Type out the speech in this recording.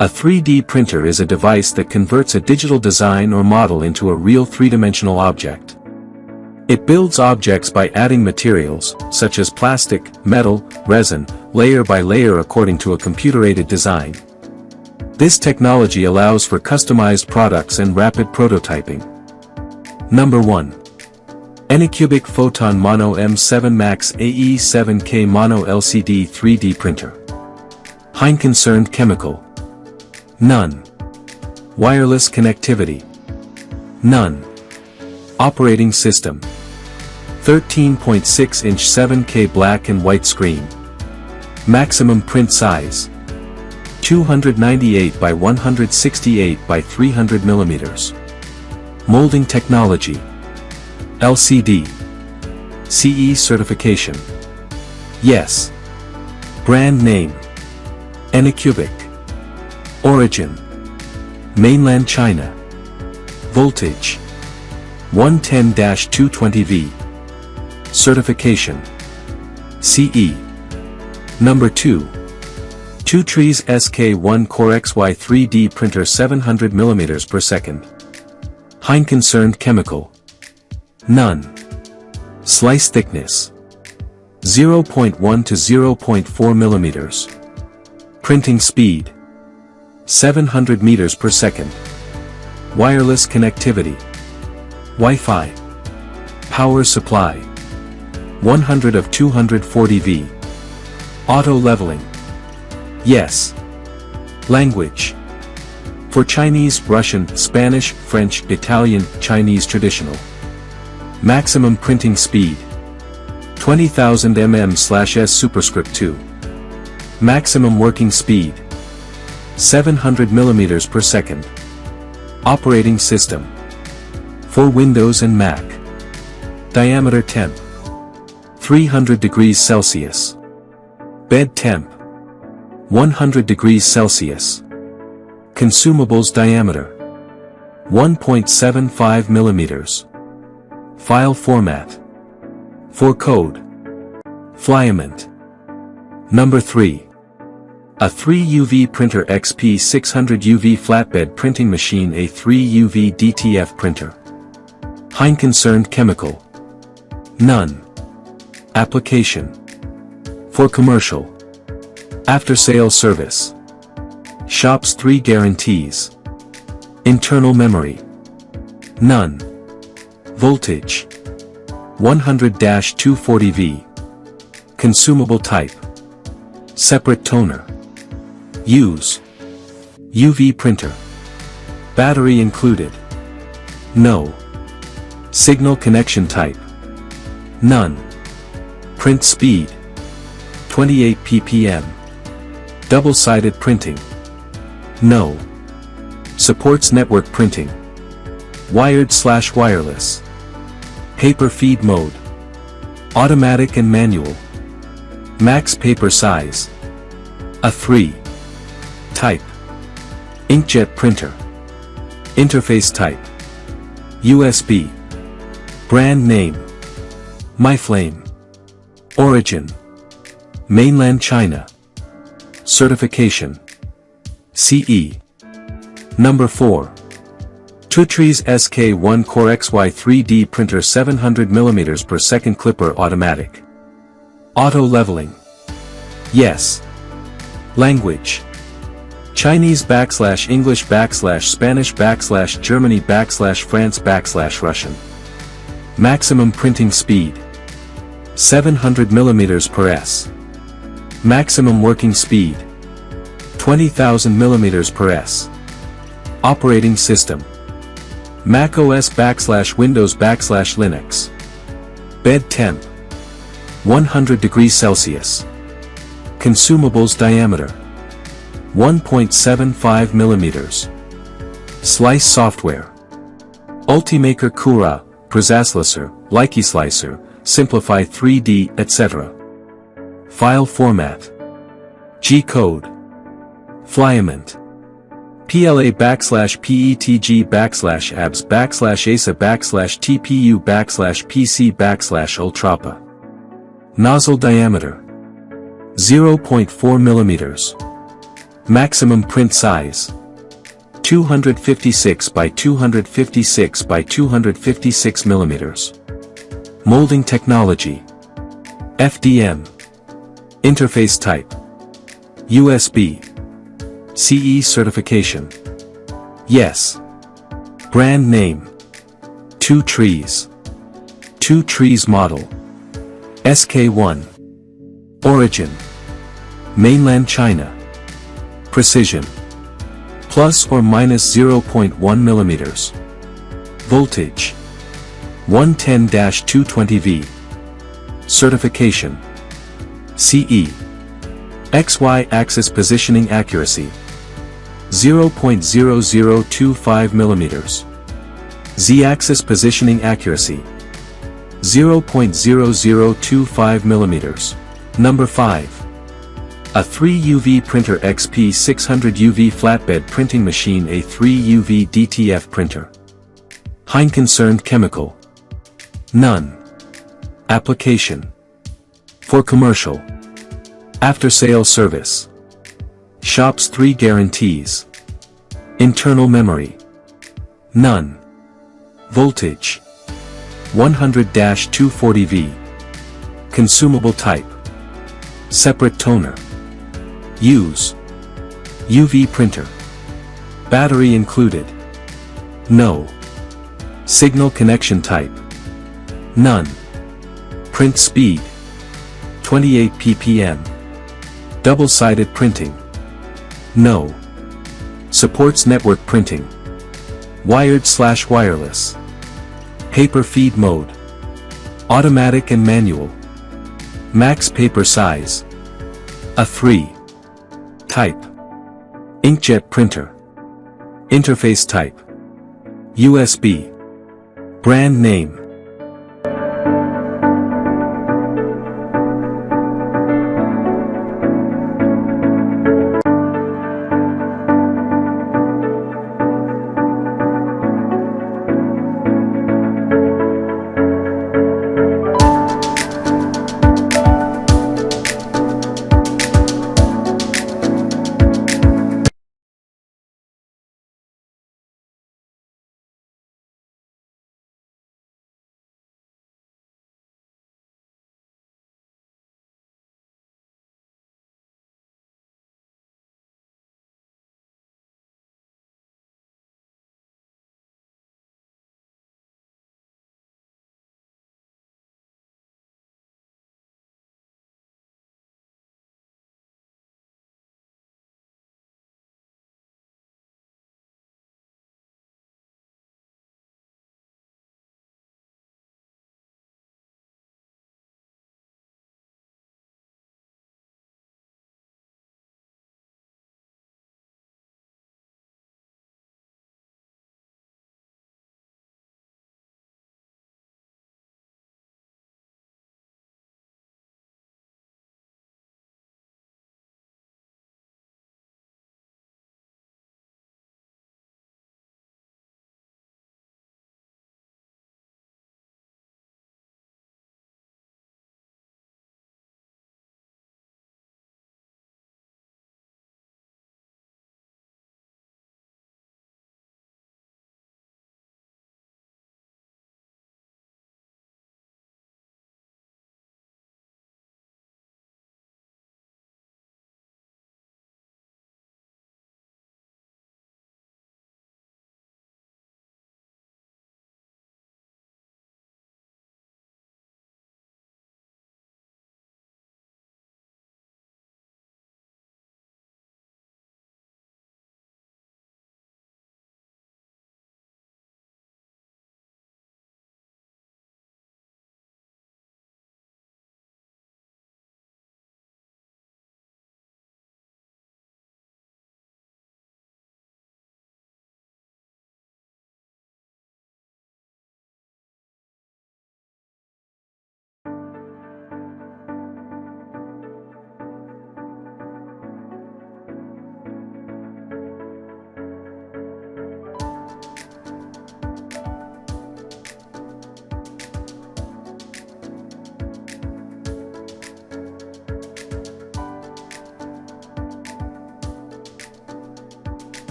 A 3D printer is a device that converts a digital design or model into a real three-dimensional object. It builds objects by adding materials, such as plastic, metal, resin, layer by layer according to a computer-aided design. This technology allows for customized products and rapid prototyping. Number 1. ANYCUBIC Photon Mono M7 Max AE7K Mono LCD 3D Printer. Concerned chemical. None. Wireless connectivity. None. Operating system. 13.6-inch 7K black and white screen. Maximum print size. 298 by 168 by 300 millimeters. Molding technology. LCD. CE certification. Yes. Brand name. ANYCUBIC. Origin. Mainland China. Voltage. 110-220V. Certification. CE. Number 2. TwoTrees SK1 CoreXY 3D printer 700mm per second. Concerned chemical. None. Slice thickness. 0.1 to 0.4 millimeters. Printing speed. 700 meters per second. Wireless connectivity. Wi-Fi. Power supply. 100 of 240V. Auto leveling. Yes. Language. For Chinese, Russian, Spanish, French, Italian, Chinese traditional. Maximum printing speed. 20,000 mm/s superscript 2. Maximum working speed. 700 mm per second. Operating system. For Windows and Mac. Diameter temp. 300 degrees Celsius. Bed temp. 100 degrees Celsius. Consumables diameter. 1.75 millimeters. File format. For code. Filament. Number 3. A 3 UV printer XP600 UV flatbed printing machine. A 3 UV DTF printer. Concerned chemical. None. Application. For commercial. After-sale service. Shops 3 guarantees. Internal memory. None. Voltage. 100-240V. Consumable type. Separate toner. Use. UV printer. Battery included. No. Signal connection type. None. Print speed. 28 ppm. Double-sided printing. No. Supports network printing. Wired/wireless. Paper feed mode. Automatic and manual. Max paper size. A3. Type. Inkjet printer. Interface type. USB. Brand name. MyFlame. Origin. Mainland China. Certification. CE. Number 4. TwoTrees SK1 CoreXY 3D printer 700mm per second Klipper automatic. Auto leveling. Yes. Language. Chinese / English / Spanish / Germany / France / Russian. Maximum printing speed. 700 mm per s. Maximum working speed. 20,000 mm per s. Operating system. Mac OS / Windows / Linux. Bed temp. 100 degrees Celsius. Consumables diameter. 1.75 millimeters. Slice software. Ultimaker Cura, Processor, Slicer, Simplify 3D, etc. File format. G-code. Filament. PLA /PETG /ABS /ASA /TPU /PC /Ultrapa. Nozzle diameter. 0.4 millimeters. Maximum print size 256 by 256 by 256 millimeters. Molding technology FDM. Interface type USB. CE certification yes. Brand name TwoTrees. TwoTrees model SK1. Origin mainland China. Precision plus or minus 0.1 millimeters. Voltage 110-220V. Certification CE. XY axis positioning accuracy 0.0025 millimeters. Z axis positioning accuracy 0.0025 millimeters. Number 5. A 3 UV printer XP 600 UV flatbed printing machine. A 3 UV DTF printer. Concerned chemical. None. Application. For commercial. After-sale service. Shops 3 guarantees. Internal memory. None. Voltage 100-240V. Consumable type. Separate toner. Use. UV printer. Battery included. No. Signal connection type. None. Print speed 28 ppm. Double-sided printing. No. Supports network printing. Wired/wireless. Paper feed mode. Automatic and manual. Max paper size. A3. Type. Inkjet printer. Interface type. USB. Brand name.